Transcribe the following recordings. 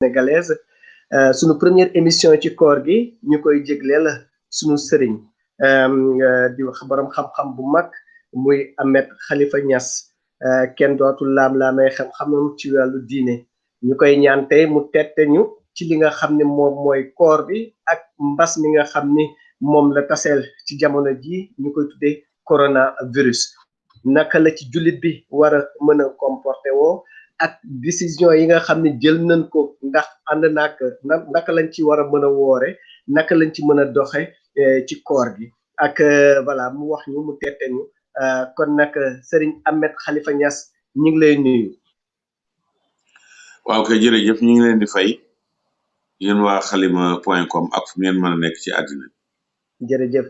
sénégalaise sunu première émission ci koor gi ñu koy jégleel sunu sëriñ di wax borom xam-xam bu mag muy Ahmed Khalifa Niass kenn dootul laam-laamee xam-xamam ci wàllu diine ñu koy ñaan tey mu tette ñu ci li nga xam ne moom mooy koor bi ak mbas mi nga xam ni moom la taseel ci jamono ji ñu koy tuddee coronavirus naka la ci jullit bi war a mën a comporté woo ak décision yi nga xam ne jël nañ ko ndax ànd nak naka lañ ci war a mën a woore naka lañ ci mën a doxe ci koor gi ak voilà mu wax ñu mu tette ñu kon nag Serigne Ahmed Khalifa Niass ñu ngi lay nuyu. waaw kay jërëjëf ñu ngi leen di fay yéen waa xalima.com ak fu ngeen mën a nekk ci àddina. jërëjëf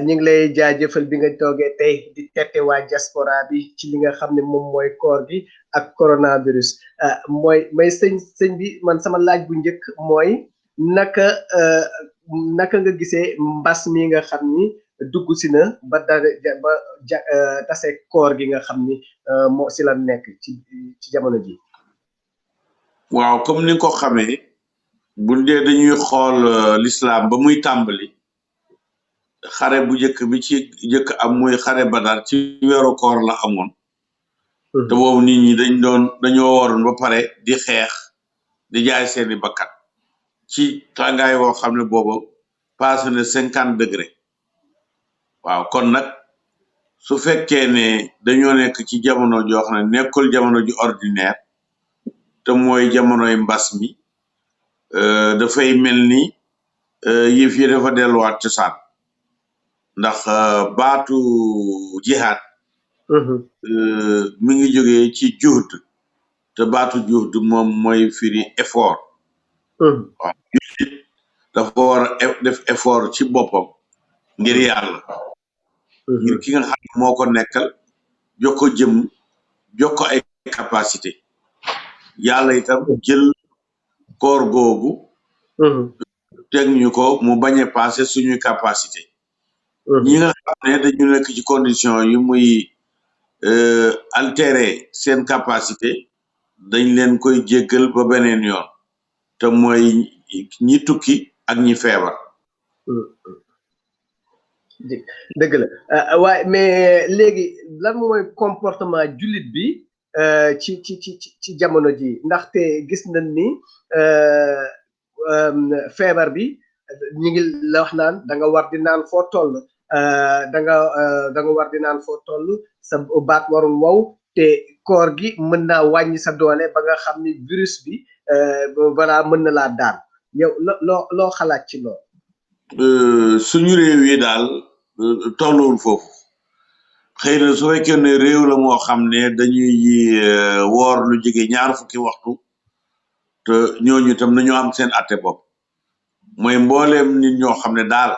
ñu ngi lay jaajëfal bi nga toogee tey di tette waa diaspora bi ci li nga xam ne moom mooy koor gi ak coronavirus mooy sëñ bi man sama laaj bu njëkk mooy naka nga gisee mbas mi nga xam ni dugg si na ba tase koor gi nga xam ni moo si la nekk ci jamono ji. waaw comme ni ko xamee bu dee dañuy xool l'islam ba muy tàmbali xare bu njëkk bi ci njëkk am muy xare Badar ci weeru koor la amoon te boobu nit ñi dañoo waroon ba pare di xeex di jaay seeni bakkat ci tàngaay woo xam ne boobu passé na 50 degré waaw kon nag su fekkee ne dañoo nekk ci jamono joo xam ne nekkul jamono ju ordinaire te mooy jamonoy mbas mi dafay mel ni yëf yi dafa delluwaat cosaan ndax baatu jihaad mi ngi jógee ci juhd te baatu juhd moom mooy firi effort waaw dafa war a def effort ci boppam ngir yàlla ngir ki nga xam ne moo ko nekkal jox ko jëm jox ko ay capacité yàlla itam jël koor googu teg ñu ko mu bañ a passé suñuy capacité ñi nga xam ne dañu nekk ci condition yi muy altérer seen capacité dañ leen koy jéggal ba beneen yoon te mooy ñi tukki ak ñi feebar. dëgg la waaye mais léegi lan mooy comportement jullit bi ci jamono ji ndaxte gis nañ ni feebar bi ñu ngi la wax naan da nga war di naan foo toll da nga war di naan foo toll sa baat warul wow te koor gi mën naa wàññi sa doole ba nga xam ni virus bi voilà mën na laa daan yow loo xalaat ci loolu. suñu réew yi daal tolluwul foofu xëy na su fekkee ne réew la moo xam ne dañuy woor lu jege 2 fukki waxtu te ñooñu itam nañu am seen atte bopp mooy mbooleem nit ñoo xam ne daal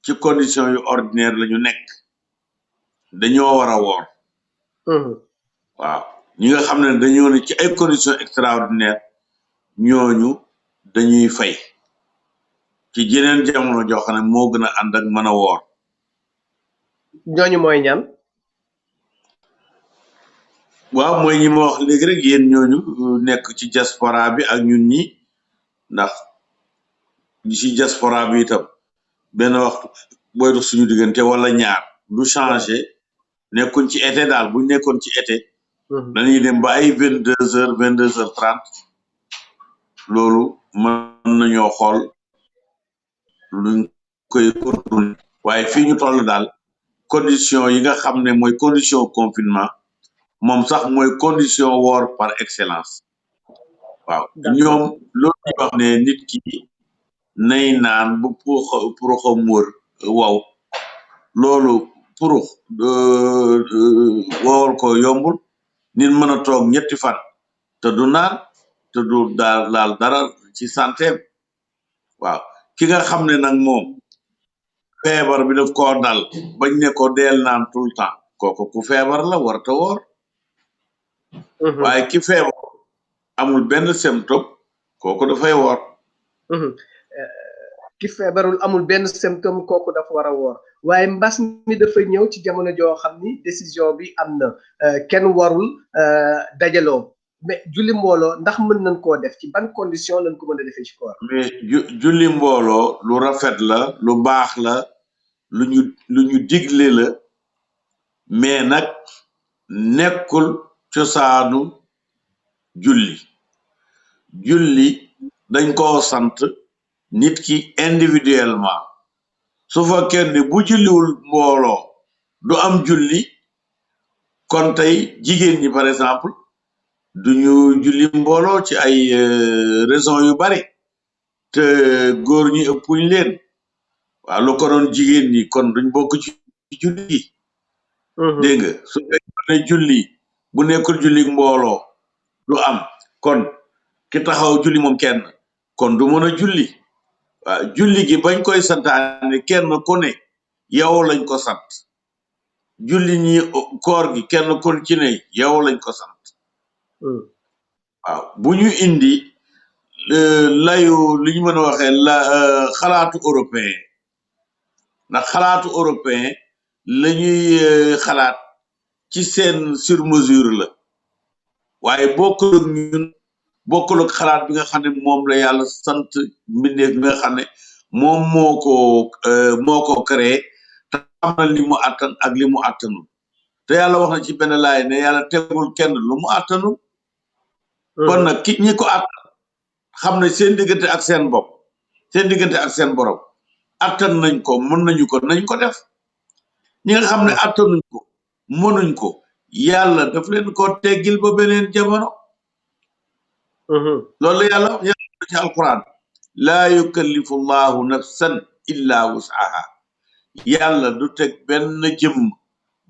ci condition yu ordinaire la ñu nekk dañoo war a woor waaw ñi nga xam ne dañoo ne ci ay conditions extraordinaire ñooñu dañuy fay ci jeneen jamono joo xam ne moo gën a ànd ak mën a woor ñooñu mooy ñan waaw mooy ñi ma wax léegi rek yéen ñooñu nekk ci diaspora bi ak ñun ñi ndax ñi ci diaspora bi itam benn waxtu booy dox suñu diggante wala ñaar du changé nekkuñ ci été daal buñ nekkoon ci été dañuy dem ba ay 22h 22h30 loolu mën nañoo xool luñ koy contrôler waaye fii ñu toll daal condition yi nga xam ne mooy condition confinement moom sax mooy condition woor par excellence waaw ñoom loolu ñu wax ne nit ki nay naan bu puruxam wër waw loolu purux wowal ko yombul nit mën a toog 3 fan te du naan te du daal dara ci santé waaw ki nga xam ne nag moom feebar bi daf koo dal bañ ne ko deel naan tout le temps kooku ku feebar la warta woor waaye ki feebar amul benn symptôme kooku dafay woor ki feebarul amul benn symptôme kooku dafa war a woor waaye mbas mi dafa ñëw ci jamono joo xam ni décision bi am na kenn warul dajaloo mais julli mbooloo ndax mën nañ koo def ci ban condition lañ ko mën a defee ci koor. mais julli mbooloo lu rafet la lu baax la lu ñu digle la mais nag nekkul cosaanu julli dañ koo sant nit ki individuellement su fekkee ne bu julliwul mbooloo du am julli kon tey jigéen ñi par exemple duñu julli mbooloo ci ay raison yu bari te góor ñi ëppuñ leen waaw lu ko doon jigéen ñi kon duñ bokk ci julli gi dégg nga su fekkee ne julli bu nekkul julli mbooloo du am kon ki taxaw julli moom kenn kon du mën a julli waaw julli gi bañ koy santaane kenn ku ne yow lañ ko sant julli ñi koor gi kenn ku ci ne yow lañ ko sant waaw bu ñu indi layu li ñu mën a waxee la xalaatu européen ndax xalaatu européen la ñuy xalaat ci seen sur mesure la waaye bokkul ak xalaat bi nga xam ne moom la yàlla sant mbindeef bi nga xam ne moom moo ko créé te xam na li mu attan ak li mu attanul te yàlla wax na ci benn laay ne yàlla tegul kenn lu mu attanul kon nag ñi ko attan xam ne seen diggante ak seen bopp seen diggante ak seen borom attan nañ ko mën nañu ko nañ ko def ñi nga xam ne attanuñ ko mënuñ ko yàlla daf leen ko teggil ba beneen jamono loolu la yàlla ci alquran laa yukallifu llahu nafsan illa wusaha yàlla du teg benn jëmm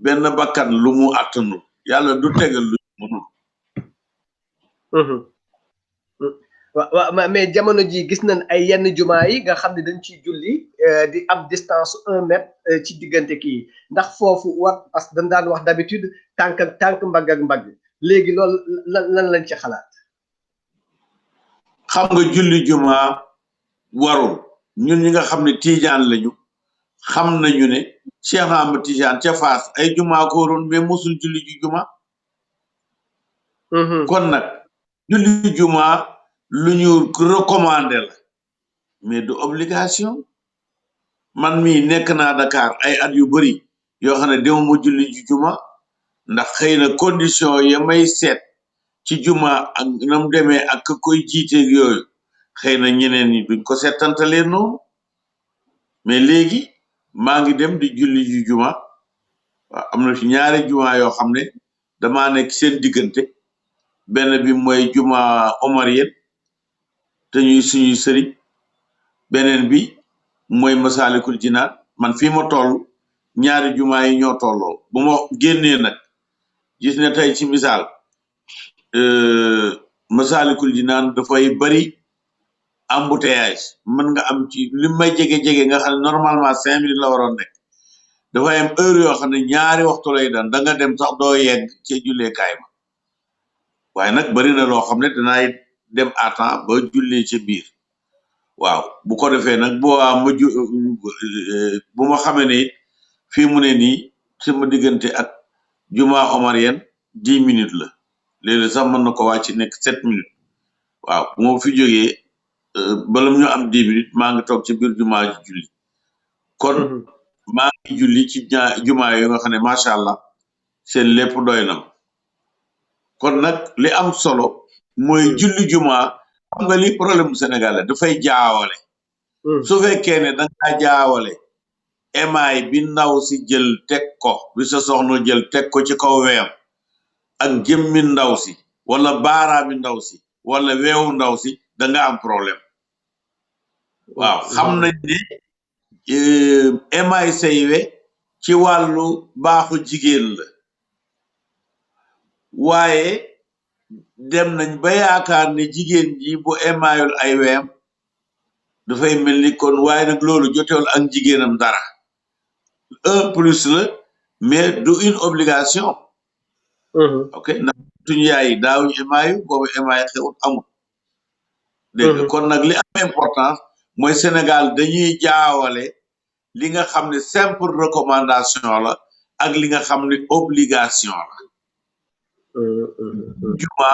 benn bakkan lu mu attanul yàlla du tegal lu mënul waaw mais jamono ji gis nañ ay yenn jumaa yi nga xam ne dañ ciy julli di am distance 1 mètre ci diggante kii ndax foofu parce que dañ daan wax d'habitude tànk ak tànk mbagg ak mbagg léegi loolu lan lañ ci xalaat. xam nga julli jumaa warul ñun ñi nga xam ne tiijaan lañu xam nañu ne Cheikh Ahmad Tidiane ca Faas ay jumaa ko waroon mais mosul julli ju jumaa kon nag julli jumaa lu ñu recommandé la mais du obligation man mii nekk naa Dakar ay at yu bari yoo xam ne dema ma julli ju jumaa ndax xëy na condition ya may seet ci juma ak nam demee ak koy jiiteeg yooyu xëy na ñeneen ñi duñ ko seetantalee noonu mais léegi maa ngi dem di julli ju juma waaw am na fi ñaari juma yoo xam ne damaa nekk seen diggante benn bi mooy juma omarienne te ñuy suñuy sëriñ beneen bi mooy Masalikul Jinaan man fii ma toll ñaari juma yi ñoo tolloo bu ma génnee nag gis ne tey ci misaal Masalikul Jinaan dafay bari embouteillage mën nga am ci li may jege nga xam ne normalement 5 minutes la waroon nekk dafay am heure yoo xam ne ñaari waxtu lay daan da nga dem sax doo yegg ci julleekaay ma waaye nag bari na loo xam ne danaay dem à temps ba jullee ci biir waaw bu ko defee nag bu ma xamee ne fii mu ne nii sama diggante ak juma omarienne 10 minutes la léeg-léeg sax mën na ko wàcc nekk 7 minutes waaw bu ma fi jógee balam ñu am 10 minutes maa ngi toog ci biir jumaa ji julli kon maa ngi julli ci jumaa yi nga xam ne macha allah seen lépp doy na kon nag li am solo mooy julli jumaa xam nga li problème bu Sénégal la dafay jaawale su fekkee ne danga jaawale emaay bi ndaw si jël teg ko bi sa soxna jël teg ko ci kaw weyam ak jëmmi ndaw si wala baaraami ndaw si wala weewu ndaw si danga am problème waaw xam nañ ne emaay saywe ci wàllu baaxu jigéen la waaye dem nañ ba yaakaar ne jigéen ji bu emaayul ay weyam dafay mel ni kon waaye nag loolu jotewul ak jigéenam dara 1+ la mais du une obligation ok ndax suñu yaay daawuñu emaayu boobu emaay xewut amul dégg kon nag li am importance mooy Sénégal dañuy jaawale li nga xam ne simple recommandation la ak li nga xam ne obligation la juma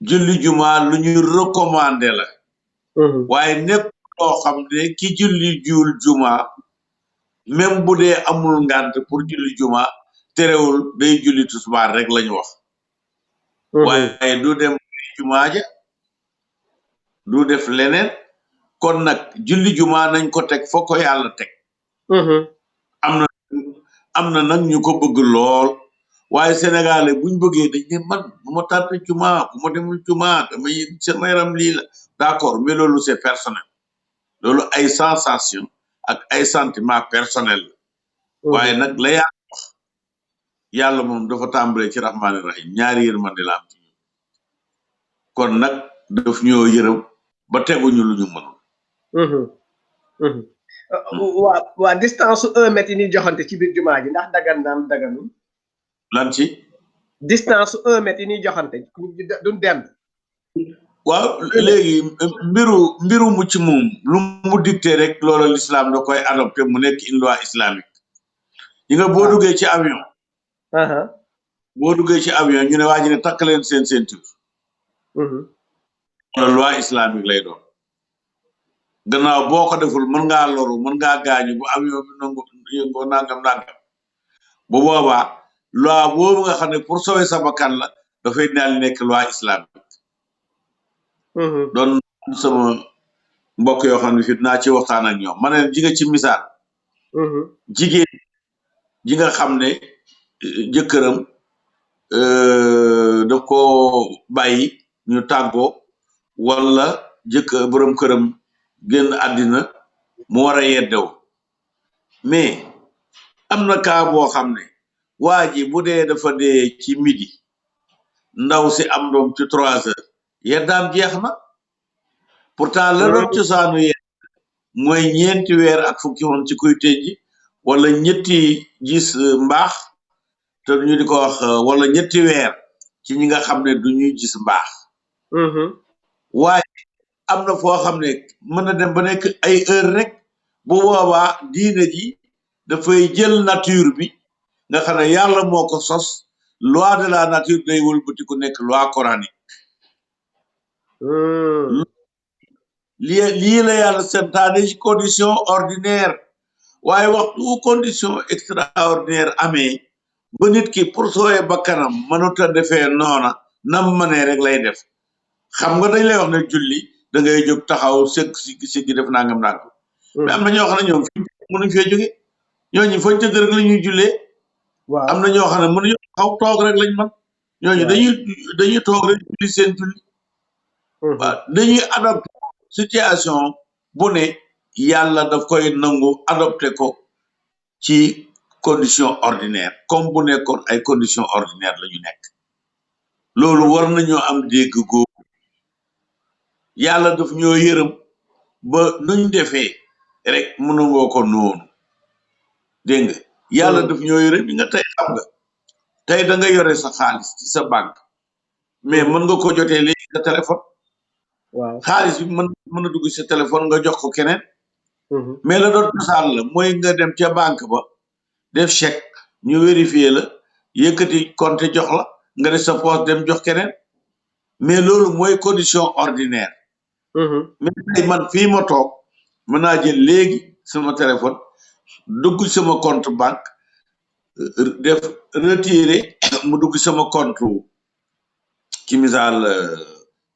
julli juma lu ñu recommander la waaye nekk loo xam ne ki julli juul juma même bu dee amul ngànt pour julli juma terewul day julli tusbaar rek lañu wax waaye du dem juma ja du def leneen kon nag julli juma nañ ko teg foo ko yàlla teg am na nag ñu ko bëgg lool waaye sénégalais buñ bëggee dañ ne man bu ma tànn juma bu ma demul juma damay sama yaram lii la d'accord mais loolu c'est personnel loolu ay sensation ak ay sentiment personnel la waaye nag la yàlla moom dafa tàmbale ci rahmaani rahim ñaari yërmande la am ci ñun kon nag daf ñoo yërëm ba teguñu lu ñu mënul waa distance su 1 mètre yi ñuy joxante ci biir jumaa ji ndax dagan naam daganul lan ci distance su 1 mètre yi ñuy joxante duñ dend waaw léegi mbiru mu ci moom lu mu dicté rek loola l'islam da koy adopté mu nekk une loi islamique yi nga boo duggee ci avion ñu ne waa ji ne takk leen seen ceinture loolu loi islamique lay doon gannaaw boo ko deful mën ngaa loru mën ngaa gaañu bu avion bi nangu yëngoo nangam bu boobaa loi boobu nga xam ne pour sauver sa bakkan la dafay daal nekk loi islamique doon sama mbokk yoo xam ne fi naa ci waxtaan ak ñoom ma ne ji ci misaal jigéen ji nga xam ne jëkkëram daf ko bàyyi ñu tàggoo wala borom këram génn àddina mu war a yeddew mais am na kaa boo xam ne waa ji bu dee dafa dee ci midi ndaw si am doom ci 3 heures yeddaam jeex na pourtant la doon cosaanu yedd mooy 4 weer ak fukki woon ci kuy tëjji wala ñetti gis mbaax te ñu di ko wax wala 3 weer ci ñi nga xam ne du ñuy gis mbaax waaye am na foo xam ne mën na dem ba nekk ay heure rek bu boobaa diine ji dafay jël nature bi nga xam ne yàlla moo ko sos loi de la nature day wëlbati ku nekk loi coranique lii la yàlla santaane ci condition ordinaire waaye waxtu condition extraordinaire amee ba nit ki pour sooyee bakkanam mënut a defee noona nam mënee rek lay def xam nga dañ lay wax ne julli da ngay jóg taxaw sëgg def nangam mais am na ñoo xam ne ñoom fi mënuñ fee jóge ñooñu fañ tëdd rek la ñuy jullee am na ñoo xam ne mënuñu taxaw toog rek lañ man ñooñu dañuy toog rek julli seen julli waaw dañuy adopté situation bu ne yàlla daf koy nangu adopté ko ci condition ordinaire comme bu nekkoon ay condition ordinaire la ñu nekk loolu war nañoo am dégg googu yàlla daf ñoo yërëm ba nuñ defee rek mënungoo ko noonu dégg nga yàlla daf ñoo yërëm yi nga tey xam nga tey da nga yore sa xaalis ci sa banque mais mën nga ko jotee léegi sa téléphone xaalis bi mën a dugg sa téléphone nga jox ko keneen mais la doon cosaan la mooy nga dem ca banque ba def chèque ñu vérifier la yëkkati compte jox la nga def sa poche dem jox keneen mais loolu mooy condition ordinaire mais tey man fii ma toog mën naa jël léegi sama téléphone dugg sama compte banque def retiré mu dugg sama compte ci misaal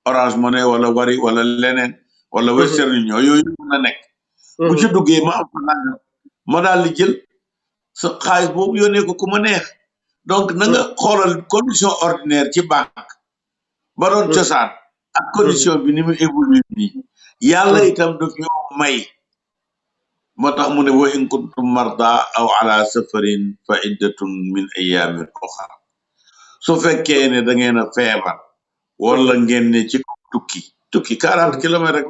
Orange Money wala Wari wala leneen wala Western Union yooyu mën na nekk bu ci duggee ma am ma daal di jël sa xaalis boobu yónnee ko ku ma neex donc na nga xoolal condition ordinaire ci banque ba doon cosaan ak condition bi ni mu évolué nii yàlla itam daf ñoo may moo tax mu ne wa in kuntum marda aw ala safarin fa iddatun min ayamin uxra su fekkee ne da ngeen a feebar wala ngeen ne ci tukki 40 kilomètres rek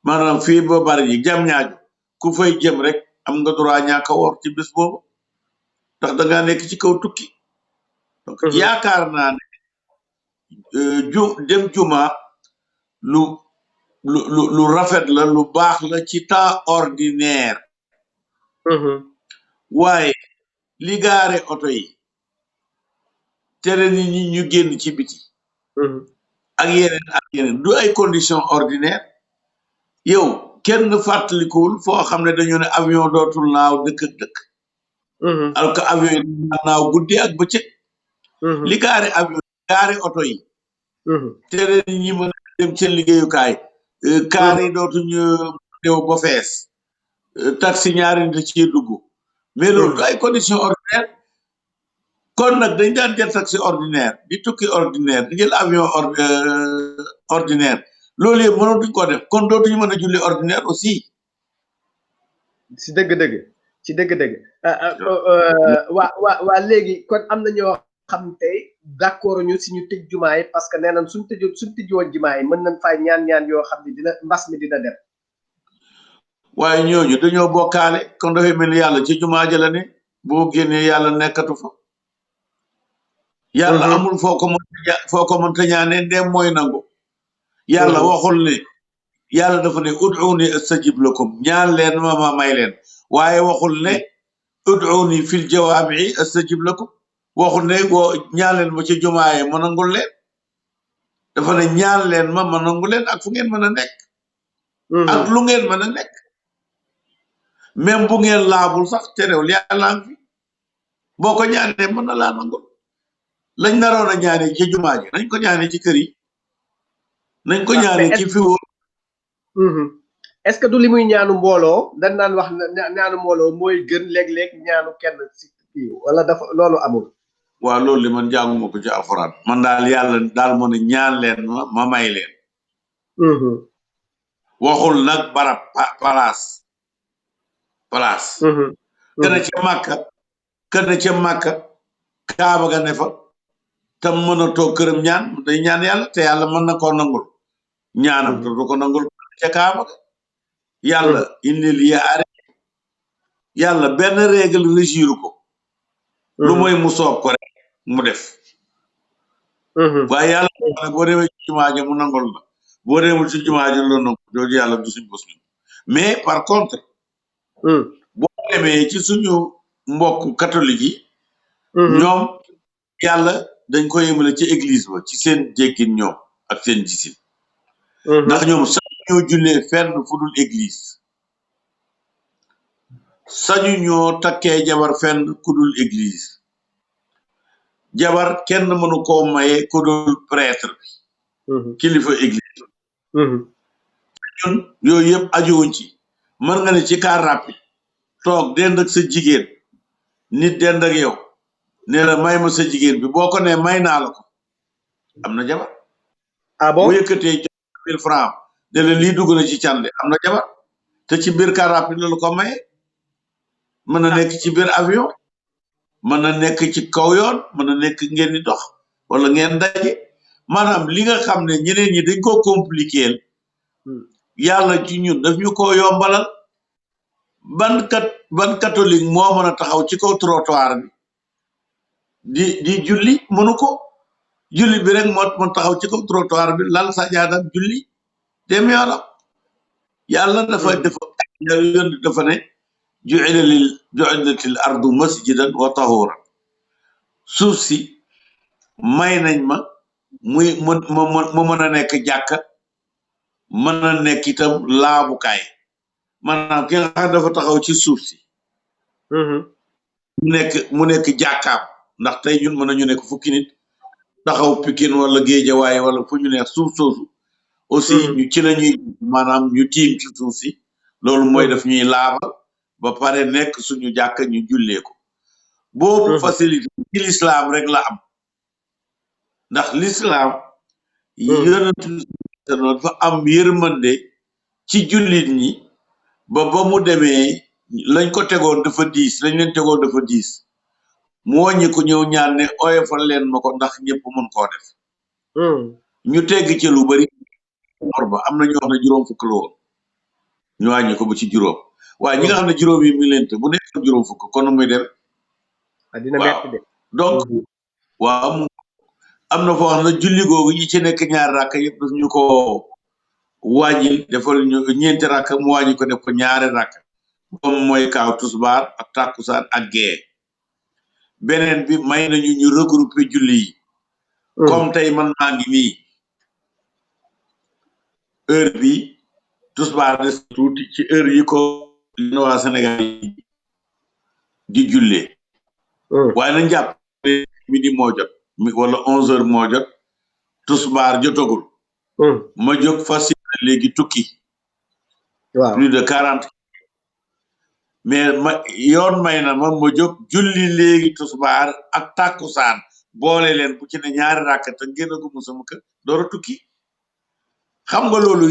maanaam fii ba bari ji jam ñaaju ku fay jëm rek am nga droit ñàkk a woor ci bés boobu ndax da ngaa nekk ci kaw tukki donc yaakaar naa ne dem juma lu rafet la lu baax la ci temps ordinaire waaye li gaare oto yi tere nit ñi ñu génn ci biti ak yeneen du ay conditions ordinaires yow kenn fàttalikuwul foo xam ne dañu ne avion dootul naaw dëkk ak dëkk alors que avion yi daan naaw guddi ak bëccëg li gaari avion gaari oto yi tere nit ñi mën a dem seen liggéeyukaay kaar yi dootuñu dew ba fees taxi ñaari nit ci dugg mais loolu du ay conditions ordinaires kon nag dañ daan jël taxi ordinaire di tukki ordinaire di jël avion ordinaire loolu yëpp mënatuñ ko def kon dootuñu mën a julli ordinaire aussi ci dëgg-dëgg ci dëgg-dëgg waa léegi kon am na ñoo xam tey d'accord ñu si ñu tëj jumaa yi parce que nee nañ suñ tëjoon jumaa yi mën nañ fay ñaan yoo xam ne dina mbas mi dina dem waaye ñooñu dañoo bokkaale kon dafay mel ni yàlla ci jumaa ja la ne boo génnee yàlla nekkatu fa yàlla amul foo ko mënta ñaanee ndem mooy nangu yàlla waxul ne yàlla dafa ne ud'uuni astajib lakum ñaan leen ma may leen waaye waxul ne ud'uuni fil jawaami'i astajib lakum waxul ne ñaan leen ma ci jumaaye ma nangul leen dafa ne ñaan leen ma nangu leen ak fu ngeen mën a nekk ak lu ngeen mën a nekk même bu ngeen laabul sax terewul yàlla ngi fi boo ko ñaanee mën na laa nangul lañ naroon a ñaanee ci jumaa ji nañ ko ñaanee ci kër yi nañ ko ñaanee ci fiwo est-ce que du li muy ñaanu mbooloo dañ naan wax ñaanu mbooloo mooy gën léeg-léeg ñaanu kenn si kii wala dafa loolu amul waaw loolu li man jànguma ko ci alxuraan man daal yàlla daal moo ne ñaan leen ma may leen waxul nag barab place kana ca màkka kaaba ga ne fa tam mën a toog këram ñaan day ñaan yàlla te yàlla mën na koo nangul ñaanam te du ko nangul ca kaaba ga yàlla indil yaare yàlla benn règle régiru ko lu mooy mu soob ko rek mu def waaye yàlla boo demee ci jumaa ji mu nangul la boo demul ci jumaa ji la nangul jooju yàlla du suñ bos mais par contre boo demee ci suñu mbokk catholique yi ñoom yàlla dañ ko yemale ci église ba ci seen jéggin ñoom ak seen gisin ndax ñoom sax ñoo jullee fenn fu dul église sañu ñoo takkee jabar fenn ku dul église jabar kenn mënu koo maye ku dul prêtre bi kilifa église ñun yooyu yëpp ajuwuñ ci mën nga ne ci car rapide toog dend ak sa jigéen nit dend ak yow ne la may ma sa jigéen bi boo ko ne may naa la ko am na jabar bu yëkkatee 1000 francs ne la lii dugg na ci cànde am na jabar te ci biir car rapide la ko maye mën na nekk ci biir avion mën na nekk ci kaw yoon mën na nekk ngeen di dox wala ngeen daje maanaam li nga xam ne ñeneen ñi dañ koo compliquer yàlla ci ñun daf ñu ko yombalal ban catholique moo mën a taxaw ci kaw trottoir bi di julli mënu ko julli bi rek moo taxaw ci kaw trottoir bi lal sajaadam julli dem yoonam yàlla dafa ne ju'ilatil ardu masjidan wa tahuran suuf si may nañ ma mu mën a nekk jàkka mën a nekk itam laabukaay maanaam ki nga xam dafa taxaw ci suuf si mu nekk jàkkaam ndax tey ñun mën nañu nekk fukki nit taxaw Pikine wala Géejawaay wala fu ñu neex suuf soosu aussi ñu ci lañuy maanaam ñu tiim ci suuf si loolu mooy daf ñuy laabal ba pare nekk suñu jàkk ñu jullee ko boobu facilité ci l'islam rek la am ndax l'islam yonent dafa am yërmande ci jullit ñi ba mu demee lañ ko tegoon dafa diis lañ leen tegoon dafa diis mu wàññi ko ñëw ñaan ne oyofal leen ma ko ndax ñëpp mën koo def ñu tegg ci lu bari mor ba am na ñoo xam ne juróom fukk la woon ñu wàññi ko ba ci juróom waaye ñi nga xam ne juróom yi mi leen te bu nekk juróom fukk kon muy dem donc waaw am na foo xam ne julli googu yi ci nekk ñaari rakk yëpp daf ñu ko wàññil defal ñu ñeenti rakk mu wàññi ko def ko ñaari rakk moom mooy kaaw tusbaar ak tàkkusaan ak gee beneen bi may nañu ñu regrouper julli yi comme tey man maa ngi nii heure bi tusbaar des tuuti ci heure yi ko yéen waa Sénégal di jullee waaye nañ jàpp midi moo jot wala 11h moo jot tusbaar jotagul ma jóg fas yéene léegi tukki waaw plus de 40 mais yoon may na ma jóg julli léegi tusbaar ak tàkkusaan boole leen bu ci ne ñaari ràkk te génnaguma sama kër door a tukki xam nga loolu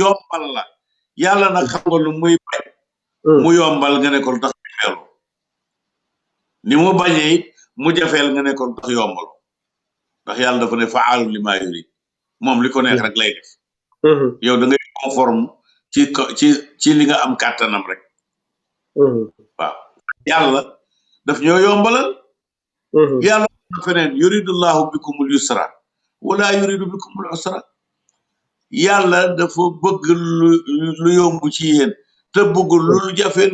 yombal la yàlla nag xam nga lu muy bañ mu yombal nga ne ko tax jafeel ni mu bañee mu jafeel nga ne ko tax yombal ndax yàlla dafa ne faalu li maa yurid moom li ko neex rek lay def yow da ngay conforme ci li nga am kàttanam rek waaw yàlla daf ñoo yombalal yàlla feneen yuridullahu bikumul yusra wala yuridu bikumul usra yàlla dafa bëgg lu yomb ci yéen te bëggul lu jafe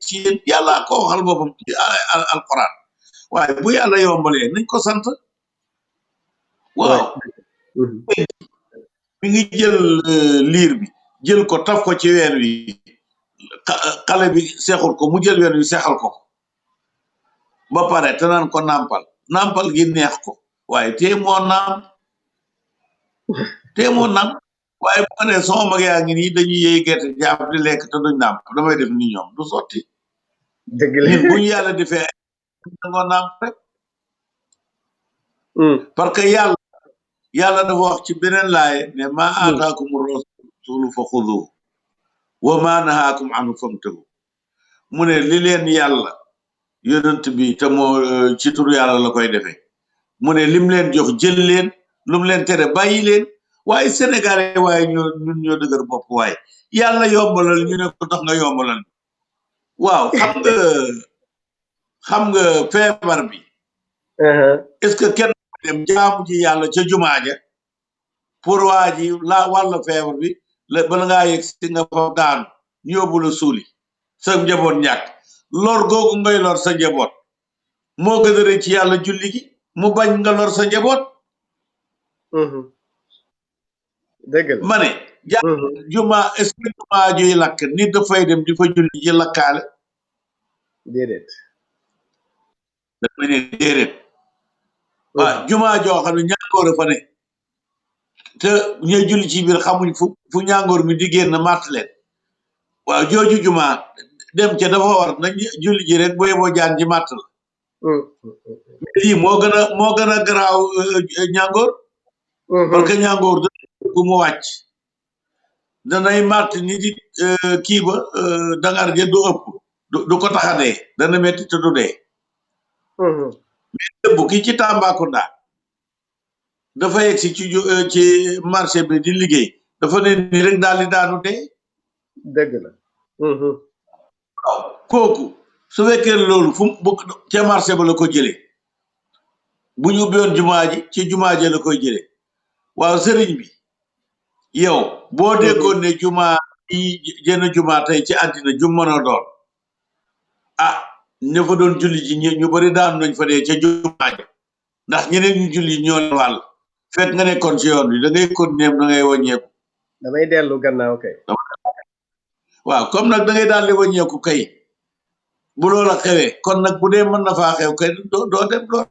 ci yéen yàlla ko waxal boppam ci alquran waaye bu yàlla yombalee nañ ko sant waaw mi ngi jël liir bi jël ko taf ko ci ween wi xale bi seexul ko mu jël ween wi seexal ko ba pare te naan ko nàmpal gi neex ko waaye tee moo naam waaye bu ma nee sama mag yaa ngi nii dañuy yëy gerte jaab di lekk te duñ nàmp damay def ni ñoom du sotti dëgg la ñun bu ñu yàlla defee dangoo nàmp rek parce que yàlla dafa wax ci beneen laaye ne maa aataakum rasulu fa xudu wa maa nahaakum anu famtahu mu ne li leen yàlla yonent bi te moo ci turu yàlla la koy defee mu ne lim leen jox jël leen lu mu leen tere bàyyi leen waaye sénégalais waaye ñun ñoo dëgër bopp waaye yàlla yombalal ñu ne ko tax nga yombalal waaw xam nga feebar bi est-ce que kenn dem jaamu ji yàlla ca jumaa ja pour waa ji wàlla feebar bi bala ngaa yegg si nga fa daanu ñu yóbbu la suuli sa njaboot ñàkk lor googu ngay lor sa njaboot moo gën a rëy ci yàlla julli gi mu bañ nga lor sa njaboot dëgg la ma ne juma est-ce que juma juy lakk nit dafay dem di fa julli ji lakkaale déedéet dafa ne déedéet waaw juma joo xam ne ñàngoor a fa ne te ñuy julli ci biir xamuñ fu ñàngoor mi di génn màtt leen waaw jooju juma dem ca dafa war nañ julli ji rek boo yeboo jaan ji màtt la lii moo gën a garaaw ñàngoor parce que ñàngoor bu mu wàcc danay màtt ni di kii ba dangar ja du ëpp du ko tax a dee dana metti te du dee mais dëbb ki ci Tambacounda dafa yegg si ci marché bi di liggéey dafa ne ni rek daal di daanu dee dëgg la waaw kooku su fekkee loolu fu mu ca marché ba la ko jëlee bu ñu ubbiwoon jumaa ji ci jumaa ji la koy jëlee waaw sëriñ bi yow boo déggoon ne jumaa yi jënd jumaa tey ci àddina jum mën a doon ah ña fa doon julli ji ñu bari daanu nañ fa dee ca jumaa ja ndax ñeneen ñu julli ñoo leen wàll fekk nga nekkoon ci yoon bi da ngay continuer da ngay wàññeeku damay dellu gannaaw kay waaw comme nag da ngay daal di wàññeeku kay bu loola xewee kon nag bu dee mën na faa xew kay doo dem lool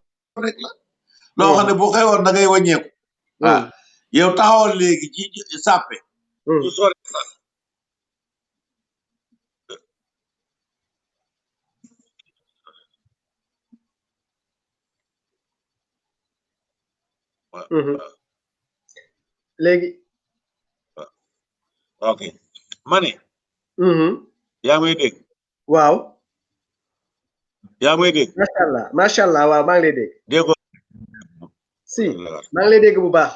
rek la loo xam ne bu xewoon da ngay wàññeeku waaw yow taxawal léegi ci sàppe ñu sori sax léegi ok ma ne yaa may dégg waaw yaa may dégg macha allah waaw maa ngi lay dégg déggoo si maa ngi lay dégg bu baax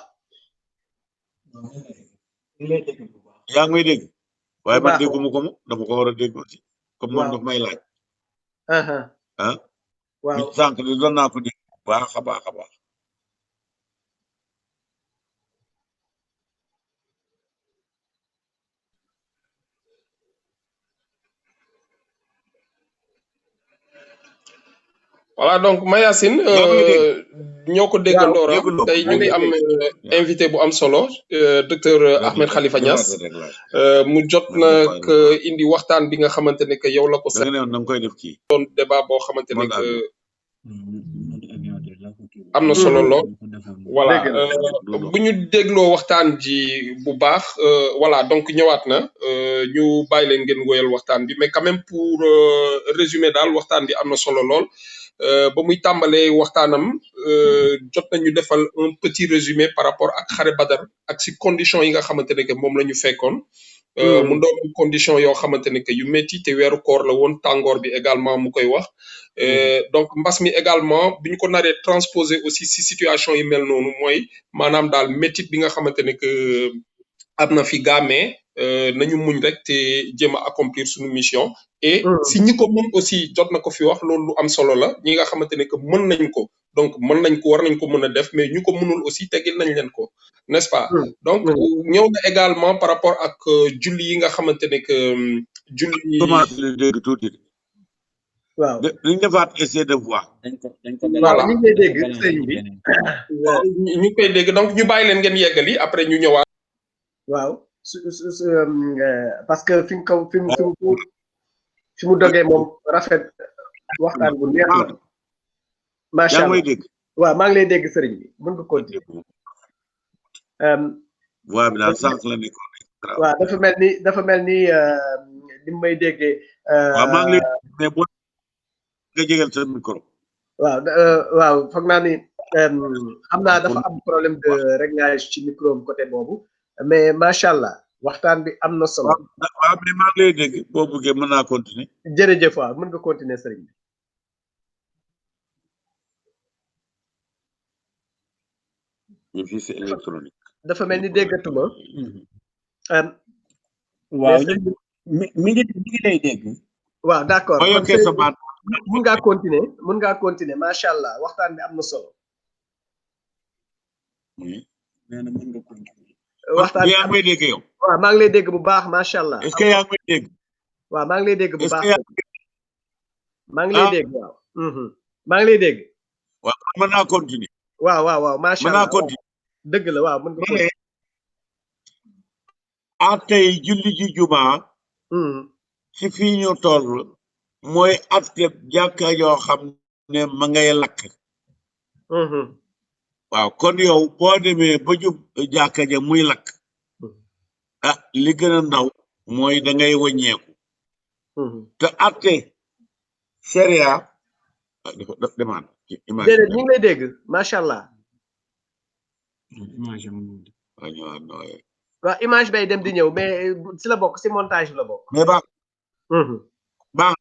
yaa ngi may dégg waaye man dégguma ko mu dama ko war a dégg aussi comme moom daf may laaj waaw sànq di doon naa ko dégg baax a baax a baax voilà donc Mayacine ñoo ko déggandoo dégguloo tey ñu ngi am waaw invité bu am solo docteur Ahmed Khalifa Niass defaatal réglage mu jot man na dafay que indi waxtaan bi nga xamante ne que yow la ko da nga ne woon da nga koy def kii doon débat boo xamante ne mode que avion am na solo lool voilà dégg na bu ñu dégloo waxtaan ji bu baax voilà donc ñëwaat na ñu bàyyi leen ngeen woyal waxtaan bi mais quand même pour résumer daal waxtaan bi am na solo lool ba muy tàmbalee waxtaanam jot nañu defal un petit résumé par rapport ak xare Badar ak si condition yi nga xamante ne que moom la ñu fekkoon mu doon condition yoo xamante ne que yu métti te weeru koor la woon tàngoor bi également mu koy wax donc mbas mi également bi ñu ko naree transposé aussi si situation yi mel noonu mooy maanaam daal métit bi nga xamante ne que am na fi gaamee nañu muñ rek te jéem a accomplir suñu mission et si ñi ko mën aussi jot na ko fi wax loolu lu am solo la ñi nga xamante ne que mën nañ ko donc mën nañ ko war nañ ko mën a def mais ñu ko mënul aussi tegil nañ leen ko n'est-ce pas donc ñëw na également par rapport ak julli yi nga xamante ne que julli commencé dégg tuuti waaw dañ defaat essai de voix voilà ñu ngi lay dégg sëñ bi waaw ñu koy dégg donc ñu bàyyi leen ngeen yeggali après ñu ñëwaat waaw parce que fi mu ko fi mu dogee moom rafet waxtaan bu neex la macha yaa ngi allah may dégg waaw maa ngi lay dégg sëriñ bi mën nga continuer voix bi daal sànq la nekkoon waaw dafa mel ni ni may déggee waaw maa ngi lay mais boo nga jégal sa micro waaw waaw foog naa ni xam naa dafa am problème de réglage ci micro côté boobu mais macha allah waxtaan bi am na solo. waaw mais maa ngi lay dégg boo bëggee mën naa continuer. jërëjëf waaw mën nga continuer sëriñ bi. c'est électronique. dafa mel ni déggatuma. waaw mi ngi lay dégg. waaw d'accord boo yokkee sa baat mun ngaa continuer macha allah waxtaan bi am na solo. nee na mën nga continuer. waxtaan bi yaa ngi may dégg yow. waaw maa ngi lay dégg bu baax macha allah. est-ce que yaa ngi may dégg. waaw maa ngi lay dégg bu baax. maa ngi ah lay dégg waaw. maa ngi lay dégg. waaw mën naa continuer. waaw macha mën allah naa continuer. dëgg la waaw mën nga continuer. tey julli ji jumaa ci fii ñu toll mooy atte jàkka yoo xam ne ma ngay lakk. waaw kon yow boo demee ba jub jàkka ja muy lakk. li gën a ndaw mooy da ngay wàññeeku. te atte sharia dafa demaan déedéet ñu ngi lay dégg macha allah. waaw image bay dem di ñëw mais si la bokk si montage bi la bokk. mais baax baax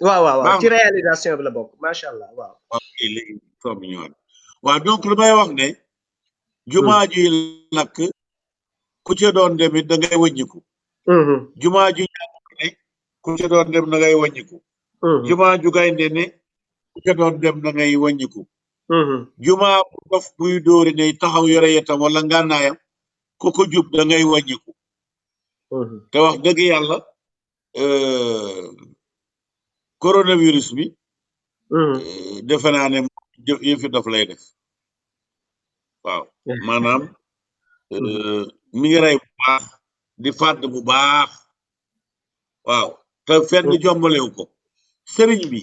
waaw ci réalisation bi la bokk macha allah waaw. ok léegi soo mi ñëwaat waaw donc lu may wax ne. jumaa ji lakk ku ca doon dem it da ngay wàññiku. jumaa ju ne ku ca doon dem da ngay wàññiku. jumaa ju gaynde ne ku ca doon dem da ngay wàññiku. jumaa bu dof buy dóori ne taxaw yore yetam wala ngànnaayam ku ko jub da ngay wàññiku. te wax dëgg yàlla coronavirus bi. defe naa ne yëfi dof lay def. waaw maanaam mi ngi rey bu baax di fàdd bu baax. waaw te fenn jombalewu ko. sëriñ bi.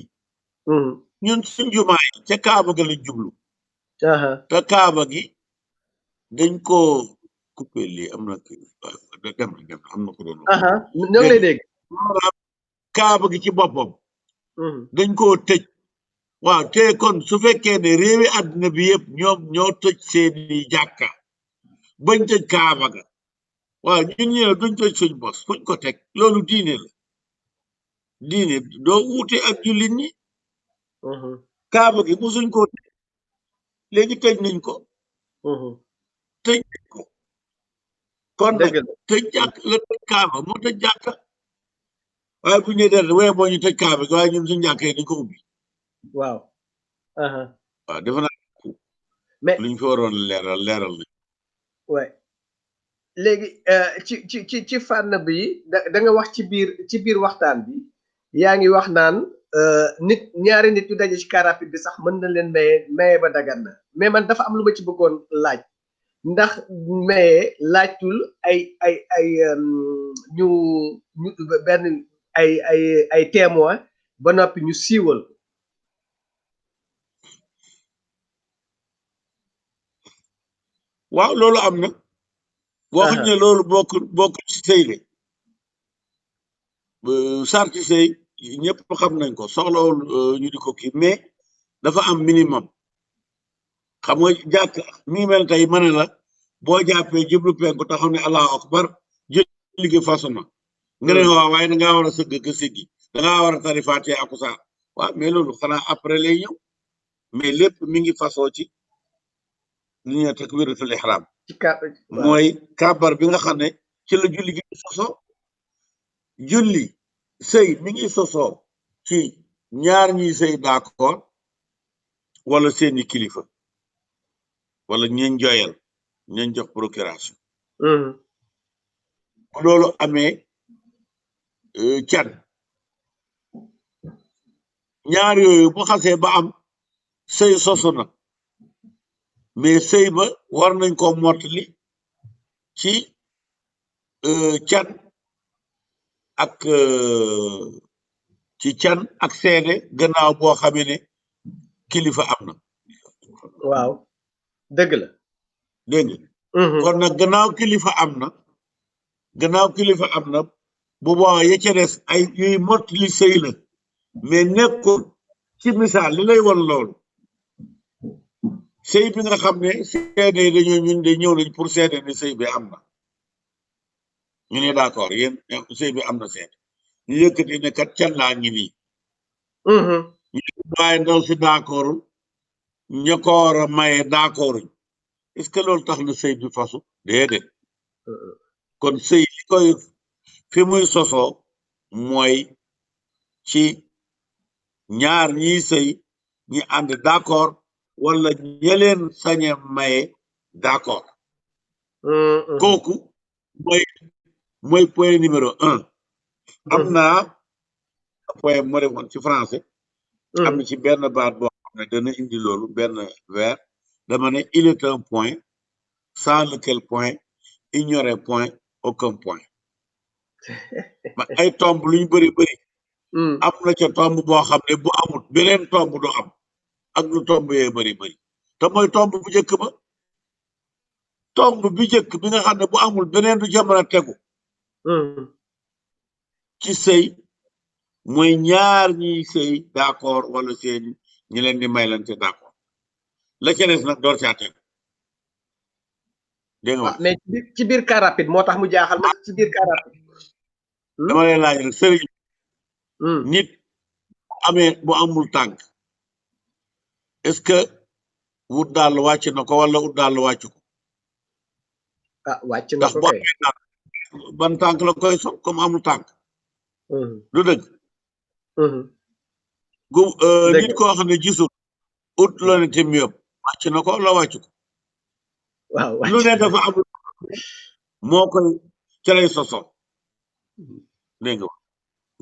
ñun suñ jumaa yi ca Kaaba ga lañ jublu. te Kaaba gi dañ ko coupé lii am na dem am na ko doon. ñoo ngi lay dégg. Kaaba gi ci boppam. dañ koo tëj. waaw te kon su fekkee ne réewi àddina bi yëpp ñoo tëj seeni jàkka bañ tëj Kaaba ga waaw ñun ñu ne duñ tëj suñ bos fuñ ko teg loolu diine la diine doo wuute ak jullit ñi. Kaaba gi musuñ koo tëj léegi tëj nañ ko. tëj nañ ko. kon nag tëj jàkk la tëj Kaaba moo tëj jàkka waaye bu ñu nee dara waaye boo ñu tëj Kaaba gi waaye ñun suñ jàkka yi dañ ko ubbi. waaw. waaw defe naa mais luñ fi waroon leeral nañ. waay léegi ci fànn bi da nga wax ci biir waxtaan bi yaa ngi wax naan nit ñaari nit yu daje ci car rapide bi sax mën na leen maye ba dagan na mais man dafa am lu ma ci bëggoon laaj ndax maye laajtul ay ñu ñu benn ay témoin ba noppi ñu siiwal ko. waaw loolu am na. waxuñ ne loolu bokk ci sëy de sarti sëy ñëpp xam nañ ko soxlawul ñu di ko kii mais dafa am minimum xam nga jàkk mi mel tey ma ne la boo jàppee jublu penku taxaw ne allahu akbar julli gi façon na nga ne waaw waaye dangaa war a sëgg ka siggi dangaa war a tari faatee aku saa waaw mais loolu xanaa après lay ñëw mais lépp mi ngi façon ci li ñu takbiratul ihram mooy kàbbar bi nga xam ne ci la julli gi sosoo julli sëy mi ngi sosoo ci ñaar ñi sëy d'accord wala seeni kilifa wala ñeen joyal ñeen jox procuration loolu amee can ñaar yooyu bu xasee ba am sëy sosu na mais sëy ba war nañ ko mottali ci can ak ci can ak seede gannaaw boo xamee ne kilifa am na. waaw dëgg la. dégg nga kon nag gannaaw kilifa am na bu boobaa ya ca des ay yuy mottali sëy la mais nekkul ci misaal li lay won loolu sëy bi nga xam ne seede dañoo ñun de ñëw nañ pour seede ne sëy bi am na ñu ne d'accord yéen sëy bi am na seede ñu yëkkati ne kat can laa ngi nii ñu waaye ndaw si d'accordul ña ko war a maye d'accorduñ est-ce que loolu tax na sëy bi fasu déedéet kon sëy li koy fi muy sosoo mooy ci ñaar ñiy sëy ñi ànd d'accord wala ñeleen sañe maye d'accord kooku mooy point numéro 1 am naa point moo defoon ci français am na ci benn baat boo xam ne dana indi loolu benn vers dama ne il est un point sans lequel point ignorer point aucun point ma ay tomb luñ bëri am na ca tomb boo xam ne bu amul beneen tomb du am ak lu tomb yee bëri te mooy tomb bu njëkk ba tomb bi njëkk bi nga xam ne bu amul beneen du jamono tegu ci sëy mooy ñaar ñiy sëy d'accord wala seen ñi leen di maylante d'accord la ca des nag door caa tegu dégg nga mais ci biir car rapide moo tax mu jaaxal ma ci biir car rapide dama lay laaj rek sëriñ nit bu amul tànk est-ce que wut daal wàcc na ko wala wut daal wàcc ko wàcc na ko kay ban tànk la koy sol comme amul tànk du dëgg nit koo xam ne gisul ut la ne te miyop wàcc na ko la wàcc ko waaw lu ne dafa am moo koy ca lay sosol dégg nga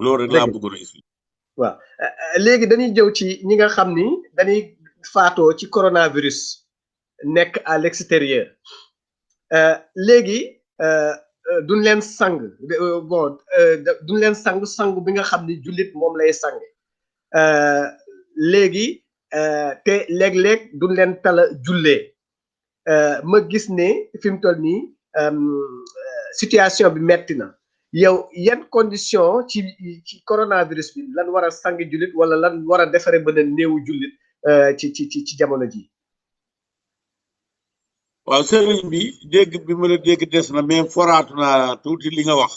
loolu rek laa bëggoon a expliquer waaw léegi dañuy jëw ci ñi nga xam ni dañuy faatoo ci coronavirus nekk à l'extérieur léegi duñ leen sang bon duñ leen sang bi nga xam ni jullit moom lay sang léegi te léeg-léeg duñ leen tala jullee ma gis ne fi mu toll nii situation bi metti na yow yan condition ci coronavirus bi lan war a sang jullit wala lan war a defare ba ne néewu jullit ci jamono ji waaw sëriñ bi dégg bi ma la dégg des na mais foraatu naa tuuti li nga wax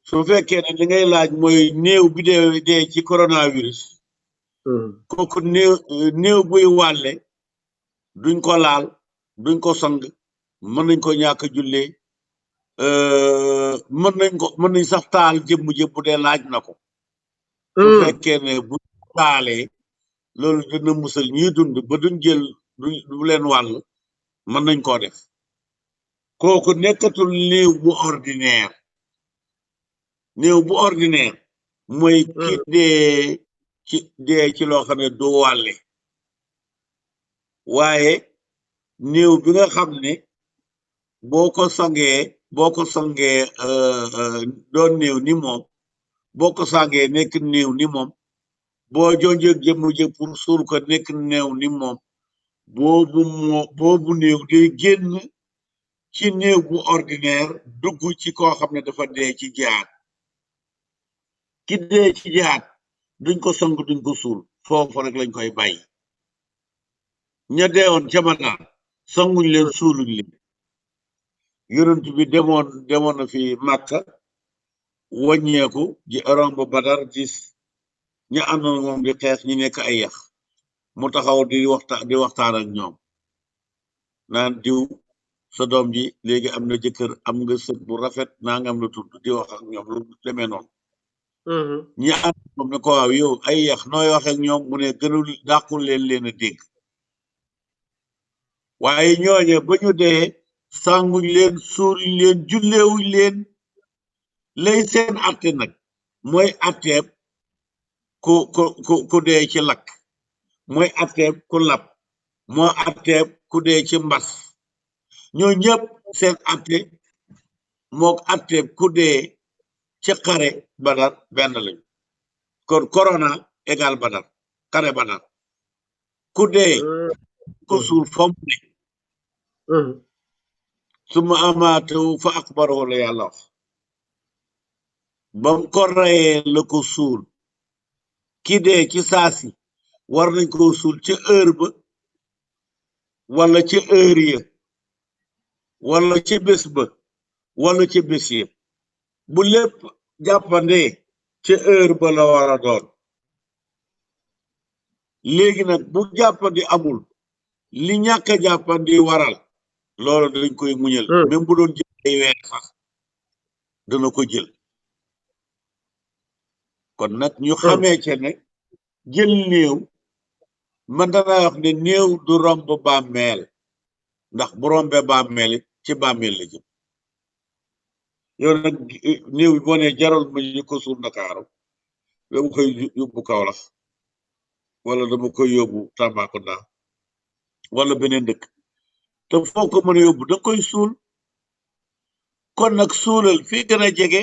su fekkee ne li ngay laaj mooy néew bi dee ci coronavirus kooku néew buy wàlle duñ ko laal duñ ko sang mën nañ ko ñàkk jullee mën nañ sax taal jëmm bu dee laaj na ko su fekkee ne bu taalee loolu dina musal ñuy dund ba duñ jël du leen wàll mën nañ koo def kooku nekkatul néew bu ordinaire mooy ki dee ci loo xam ne du wàlle waaye néew bi nga xam ne boo ko sangee doon néew ni moom boo ko sangee nekk néew ni moom boo jonjëg jëmm jë pour suul ko nekk néew ni moom boobu néew day génn ci néew bu ordinaire dugg ci koo xam ne dafa dee ci jihaad ki dee ci jihaad duñ ko sang duñ ko suul foofu rek lañ koy bàyyi ña deewoon ca Badar sanguñ leen suuluñ leen yonent bi demoon na fi Màkka wàññeeku ji romb Badar gis ña àndoon moom di xeex ñi nekk ay yax mu taxaw di waxtaan ak ñoom naan diw sa doom ji léegi am na jëkkër am nga sët bu rafet nangam la tudd di wax ak ñoom lu demee noonu ñi ànd moom ne ko waaw yow ay yax nooy wax ak ñoom mu ne gënul dàqul leen a dégg waaye ñooñe ba ñu dee sanguñ leen suuluñ leen julleewuñ leen lay seen atte nag mooy atteeb ku dee ci lakk mooy atteeb ku lab moo atteeb ku dee ci mbas ñoo ñëpp seen atte mook atteeb ku dee ci xare Badar benn lañu kon corona égal Badar xare Badar ku dee ko suul fam ne suma amaatawu fa akbarahu la yàlla wax bam ko reyee la ko suul ki dee ci saasi war nañ ko suul ca heure ba wala ca heure ya wala ca bés ba wala ca bés ya bu lépp jàppandee ca heure ba la war a doon léegi nag bu jàppandi amul li ñàkk a jàppandi waral loolu dañ koy muñal même bu doon jël ay weer sax dana ko jël kon nag ñu xamee ca ne jël néew man danaa wax ne néew du romb bàmmeel ndax bu rombe bàmmeel ci bàmmeel la jëm yow nag néew bi boo ne jaral ma ñu ko suul Ndakaaru dama koy yóbbu Kaolack wala dama koy yóbbu Tambacounda wala beneen dëkk te foo ko mën a yóbbu da koy suul kon nag suulal fii gën a jege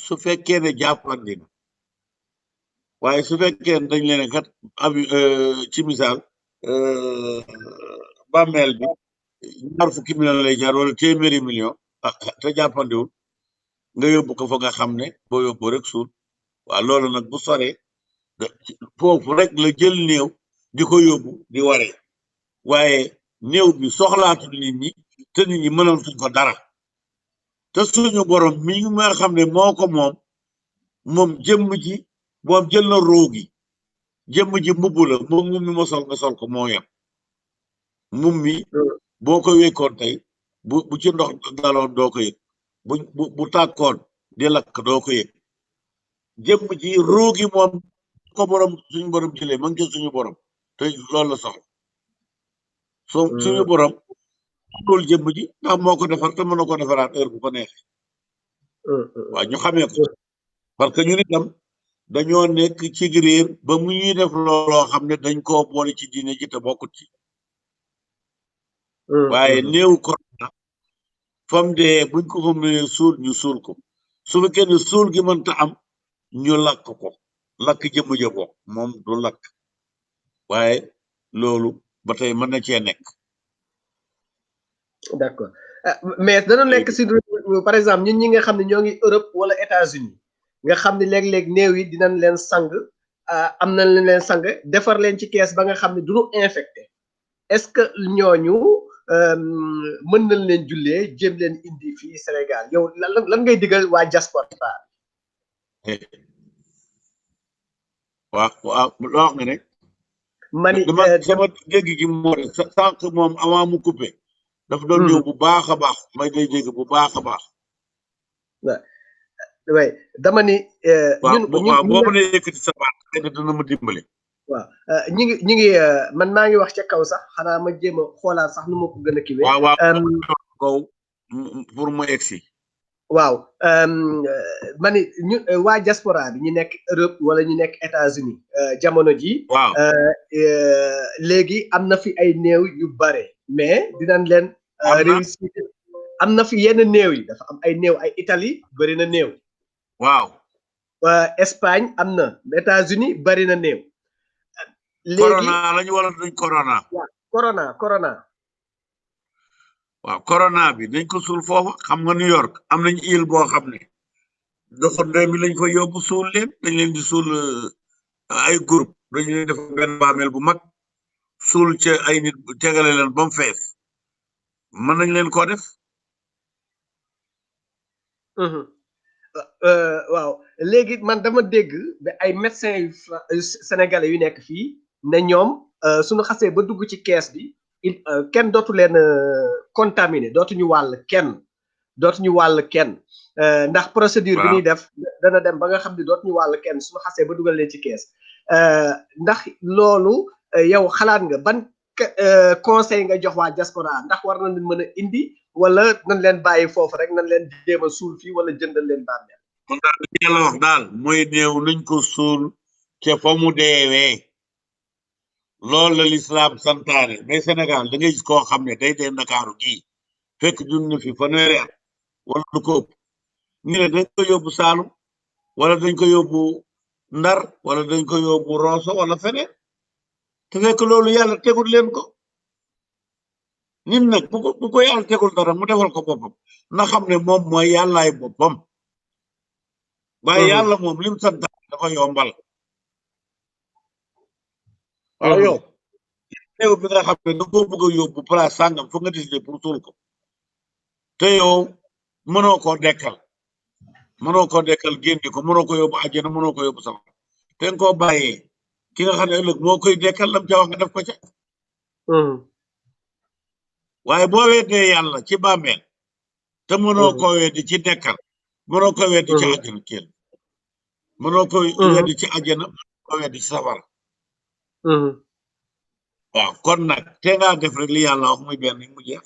su fekkee ne jàppandi na waaye su fekkee ne dañ leen kat abi ci misaal bàmmeel bi ñaar fukki million lay jaar wala téeméeri million te jàppandiwul nga yóbbu ko fa nga xam ne boo yóbbu rek suul waaw loolu nag bu soree foofu rek la jël néew di ko yóbbu di waree waaye néew bi soxlaatul nit ñi te nit ñi mënatuñ ko dara te suñu borom mi nga xam ne moo ko moom jëmm ji moom jël na roogi jëmm ji mbubb la moom mi ma sol nga sol ko moo yem mum mi boo ko wékkoon tey bu ci ndox daloon doo ko yëg bu tàkkoon di lakk doo ko yëg jëmm ji roogi moom ko borom suñu borom jëlee ma ngi jël suñu borom te loolu la soxla suñu borom loolu jëmm ji ndax moo ko defar te mën na ko defaraat heure bu ko neexee waaw ñu xamee ko parce que ñun itam dañoo nekk ci réer ba mu ñuy def looloo xam ne dañ koo boole ci diine ji te bokkut ci waaye néew corona fam dee buñ ko fa mënee suul ñu suul ko su fekkee ne suul gi mënta am ñu lakk ko lakk jëmm ja bokk moom du lakk waaye loolu ba tey mën na cee nekk d'accord mais dana nekk si par exemple ñun ñi nga xam ne ñoo ngi Europe wala États-Unis nga xam ne léeg-léeg néew yi dinañ leen sang am nañ leen sang defar leen ci kees ba nga xam ne duñu infecté est-ce que ñooñu mën nañ leen jullee jéem leen indi fii Sénégal yow lan ngay digal waa diaspora waaw loo wax nga ne mani sama dégg gi moo sànq moom avant mu coupé dafa doon ñëw bu baax a baax may day dégg bu baax a baax way dama ni ñun boo mënee yëkkati sa baat xëy na dina ma dimbale waaw ñi ngi man maa ngi wax ca kaw sax xanaa ma jéem a xoolaat sax nu ma ko gën a kiwee waaw kaw pour mu egsi waaw ma ni ñu waa diaspora bi ñu nekk Europe wala ñu nekk États-Unis jamono ji waaw léegi am na fi ay néew yu bare mais dinañ leen am na réussir am na fi yenn néew yi dafa am ay néew ay Italie bari na néew waaw Espagne am na États-Unis bari na néew léegi corona lañu wala duñ corona waaw corona waaw corona bi dañ ko suul foofu xam nga New York am nañ île boo xam ne doxandéem bi lañ fa yóbbu suul leen dañ leen di suul ay groupe dañ leen def benn baameel bu mag suul ca ay nit tegale leen ba mu fees mën nañ leen koo def waaw léegi man dama dégg ba ay médecins yu sénégalais yu nekk fii ne ñoom suñu xasee ba dugg ci kees bi kenn dootu leen contaminé dootuñu wàll kenn ndax procédure bi ñuy def dana dem ba nga xam ne dootuñu wàll kenn suñu xasee ba dugal leen ci kees ndax loolu yow xalaat nga ban conseil nga jox waa diaspora ndax war na leen mën a indi wala nañ leen bàyyi foofu rek nañ leen jéem a suul fii wala jëndal leen bàmmeel kon daal li yàlla wax daal mooy néew nañ ko suul ca fa mu deewee loolu la lislaam santaane mais Sénégal da ngay gis koo xam ne day dee Ndakaaru gii fekk dund na fi fanweeri at wala lu ko ëpp ñu ne dañ ko yóbbu Saalum wala dañ ko yóbbu Ndar wala dañ ko yóbbu Rosso wala feneen te fekk loolu yàlla tegul leen ko nit nag bu ko yàlla tegul dara mu defal ko boppam na xam ne moom mooy yàllaay boppam waaye yàlla moom lim santaane dafa yombal waaw yow néew bi nga xam ne da koo bëgg a yóbbu place sàngam fu nga décidé pour suul ko te yow mënoo koo dekkal génne ko mënoo ko yóbbu àjjana mënoo ko yóbbu sama te nga koo bàyyee ki nga xam ne ëllëg moo koy dekkal lam ca wax nga def ko ca waaye boo weddee yàlla ci bàmmeel te mënoo ko weddi ci dekkal mënoo ko weddi ci àjjana kenn mënoo ko weddi ci àjjana mënoo ko weddi ci safara waaw kon nag te ngaa def rek li yàlla wax muy benn mu jeex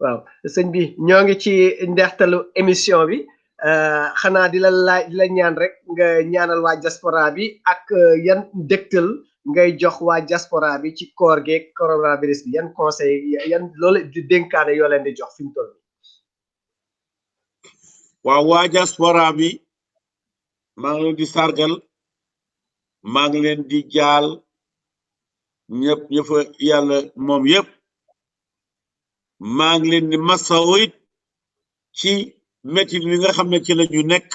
waaw sëñ bi ñoo ngi ci ndeextalu émission bi xanaa di la ñaan rek nga ñaanal waa diaspora bi ak yan dëgtal ngay jox waa diaspora bi ci koor geeg coronavirus bi yan conseil yan loolu di dénkaane yoo leen di jox fi mu toll waaw waa diaspora bi maa ngi leen di sargal maa ngi leen di jaal ñëpp ñëfa yàlla moom yëpp maa ngi leen di masawu it ci métit wi nga xam ne ci la ñu nekk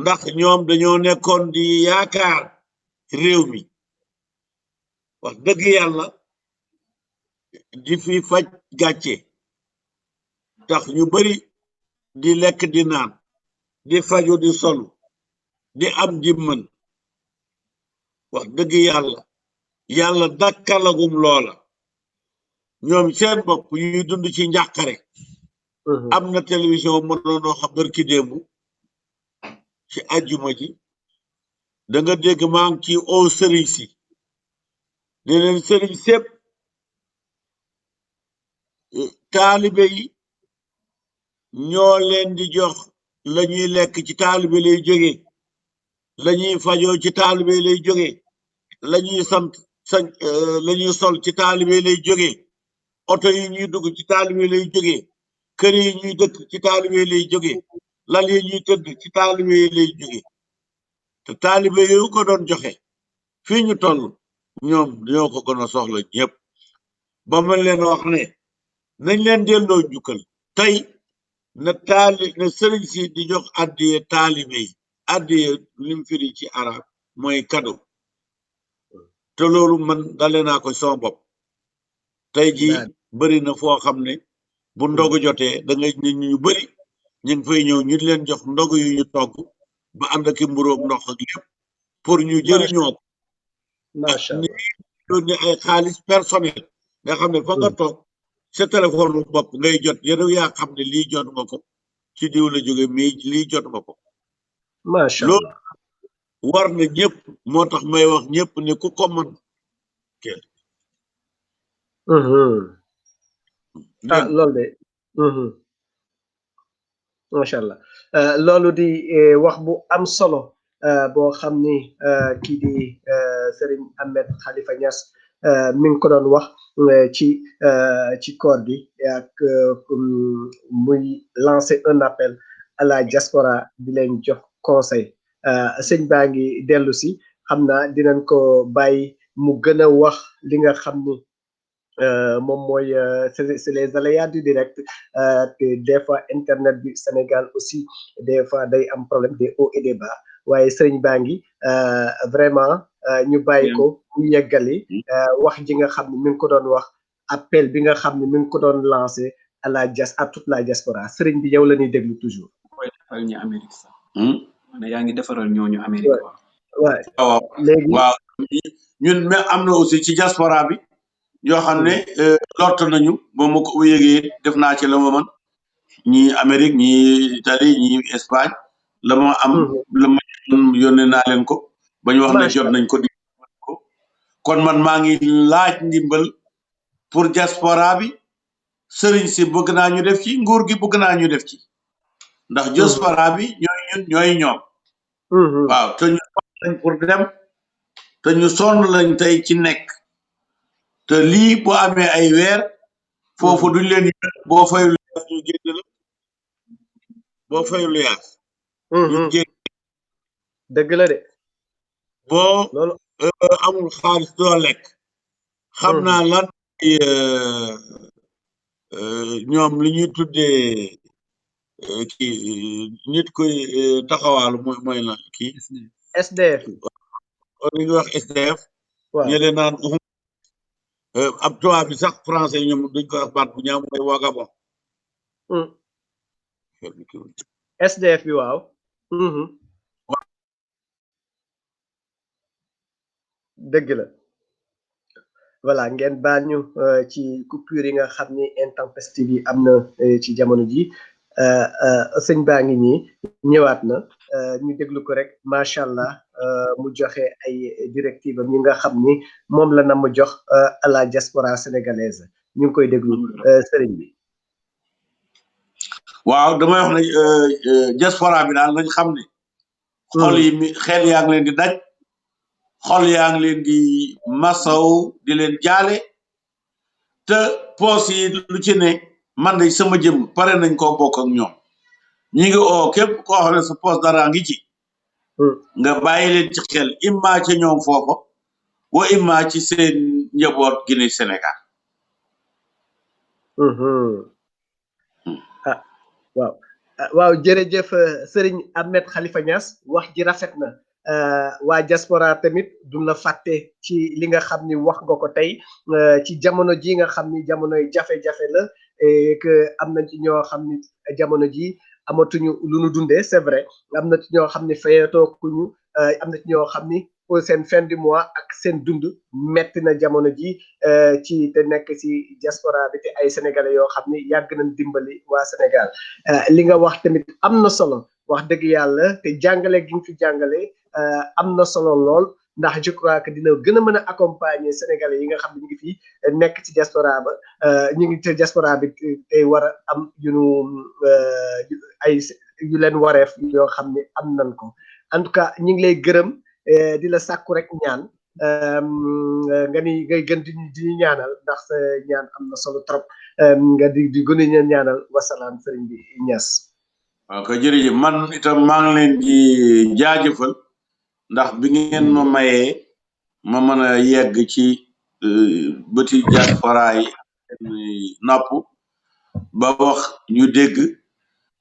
ndax ñoom dañoo nekkoon di yaakaar réew mi wax dëgg yàlla di fi faj gàcce tax ñu bari di lekk di naan di faju di solu di am di mën wax dëgg yàlla dakkalagum loola ñoom seen bopp yuy dund ci njàqare am na télévision mënoonoo xam barki démbu ci àjjuma ji da nga dégg maa ngi ci au sëriñ si ne leen sëriñ sépp taalibe yi ñoo leen di jox la ñuy lekk ci taalibe lay jóge la ñuy fajoo ci taalibe lay jóge la ñuy la ñuy sol ci taalibe lay jóge oto yi ñuy dugg ci taalibe lay jóge kër yi ñuy dëkk ci taalibe lay jóge lal yi ñuy tëdd ci taalibe lay jóge te taalibe yooyu ko doon joxe fii ñu toll ñoom ñoo ko gën a soxla ñëpp ba ma leen wax ne nañ leen delloo njukkal tey na sëriñ si di jox addiye taalibe yi addiye lim firi ci arab mooy cadeau te loolu man dale naa ko sama bopp tey ji bëri na foo xam ne bu ndogu jotee da ngay nit ñu bëri ñu ngi fay ñëw ñu leen jox ndogu yu ñu togg ba ànd ak mburoog ndox ak lépp pour ñu jëriñoo ko ni yónni ay xaalis personnel nga xam ne fa nga toog sa téléphone bopp ngay jot yow yaa xam ne lii jot nga ko ci diw la jóge mais lii jot nga ko loolu war na ñëpp moo tax may wax ñëpp ne ku ko mën ah dégg loolu de macha allah loolu di wax bu am solo boo xam ni kii di Serigne Ahmed Khalifa Niass mi ngi ko doon wax ci koor gi ak muy lancer un appel à la diaspora di leen jox conseil sëñ baa ngi dellu si xam naa dinañ ko bàyyi mu gën a wax li nga xam ni moom mooy c'est les aléas du direct te des fois internet bi Sénégal aussi des fois day am problème des hauts et des bas waaye sëriñ baa ngi vraiment ñu bàyyi ko ñu yeggali wax ji nga xam ne mi ngi ko doon wax appel bi nga xam ne mi ngi ko doon lancé à toute la diaspora sëriñ bi yow la ñuy déglu toujours. koy defal ñi Amérique sax ne yaa ngi defaral ñooñu Amérique Ouais. quoi waaw waaw léegi waaw ñun mais am na aussi ci diaspora bi yoo xam ne lott nañu ba mu ko yëgee def naa ci la ma mën ñi Amérique ñi Italie ñi Espagne la ma am la ma yónnee naa leen ko ba ñu wax ne jot nañ ko di ko kon man maa ngi laaj ndimbal pour diaspora bi sëriñ si bëgg naa ñu def ci nguur gi bëgg naa ñu def ci ndax diaspora bi ñooy ñun ñooy ñoom waaw te ñu sonn lañ pour dem te ñu sonn lañ tey ci nekk te lii bu amee ay weer foofu duñ leen boo fayul ñu génn la boo fayul yaas ñu génn dëgg la de boo loolu amul xaalis doo lekk xam naa lan ñoom li ñuy tuddee kii nit koy taxawaalu mooy la kii SDF li ñuy wax SDF waaw ñële naan ab tubaab bi sax français ñoom duñ ko wax baat bu ñaaw mooy vagabond SDF bi waaw dëgg la voilà ngeen baal ñu ci coupure yi nga xam ni intempestive yi am na ci jamono ji sëñ baa ngi nii ñëwaat na ñu déglu ko rek macha allah mu joxe ay directive am yi nga xam ni moom la na mu jox à la diaspora sénégalaise ñu ngi koy déglu sëriñ bi. waaw damay wax ne diaspora bi daal nañ xam ne xol yi xel yaa ngi leen di daj xol yaa ngi leen di masaw di leen jaale te poos yi lu ci ne man de sama jëm pare nañ koo bokk ak ñoom ñi ngi oo képp koo xam ne sa poos dara ngi ci nga bàyyi leen ci xel imma ci ñoom foofa wa imma ci seen njaboot gi ne Sénégal ah waaw waaw jërëjëf Serigne Ahmed Khalifa Niass wax ji rafet na waa diaspora tamit duñ la fàtte ci li nga xam ni wax nga ko tey ci jamono ji nga xam ni jamonoy jafe-jafe la et que am na ci ñoo xam ni jamono ji amatuñu lu nu dundee c'est vrai am na ci ñoo xam ni fayatookuñu am na ci ñoo xam ni pour seen fin du mois ak seen dund metti na jamono ji ci te nekk ci diaspora bi te ay sénégalais yoo xam ni yàgg nañ dimbali waa Sénégal li nga wax tamit am na solo wax dëgg yàlla te jàngale gi nga fi jàngale am na solo lool ndax je crois que dina gën a mën a accompagner sénégalais yi nga xam ne ñu ngi fi nekk ci diaspora ba ñu ngi ci diaspora bi tey war a am ay yu leen wareef yoo xam ne am nañ ko en tout cas ñu ngi lay gërëm di la sàkku rek ñaan nga ni ngay gën di ñaanal ndax sa ñaan am na solo trop nga di gën a ñaanal wasalaam sëriñ bi Niass. waaw ko jërëjëf man itam maa ngi leen di jaajëfal ndax bi ngeen ma mayee ma mën a yegg ci bëti diaspora yi nopp ba wax ñu dégg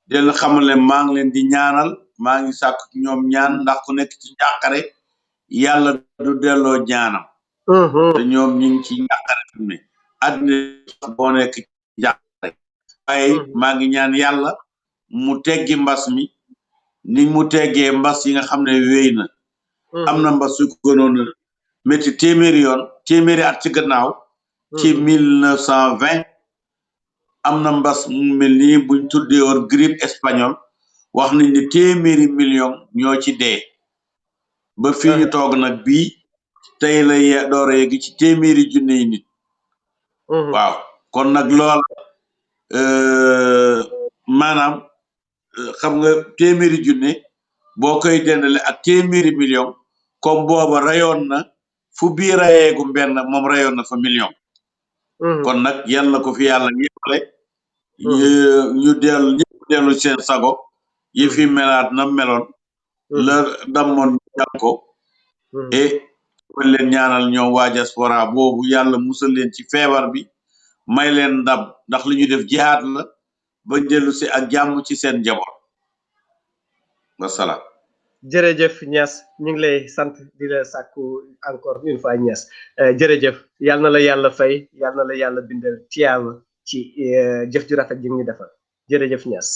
del xamal ne maa ngi leen di ñaanal maa ngi sàkk ci ñoom ñaan ndax ku nekk ci njàqare yàlla du delloo ñaanam te ñoom ñu ngi ci njàqare fi ne àddina boo nekk ci njàqare waaye maa ngi ñaan yàlla mu teggi mbas mi ni mu teggee mbas yi nga xam ne wéy na am na mbas yu ko gënoon a métti téeméeri at ci gannaaw ci 1920 am na mbas mu mel nii buñ tuddee woon grippe espagnole wax nañ ne téeméeri million ñoo ci dee ba fii ñu toog nag bii tey la door a yegg ci téeméeri junne yi nit waaw kon nag lool maanaam xam nga téeméeri junne boo koy dendale ak téeméeri million comme booba rayoon na fu bii rayeegu benn moom rayoon na fa million kon nag yal na ko fi yàlla yéppale ñu dellu ñëpp dellu seen sago yi fi melaat na meloon la dammoon jàll ko et ma leen ñaanal ñoom waa diaspora boobu yàlla musal leen ci feebar bi may leen ndam ndax li ñu def jihaad la ba dellu si ak jàmm ci seen njaboot wasalaam jërëjëf Niass ñu ngi lay sant di la sàkku encore une fois Niass jërëjëf yal na la yàlla fay yal na la yàlla bindal tiyaaba ci jëf ju rafet ji ñu defal jërëjëf Niass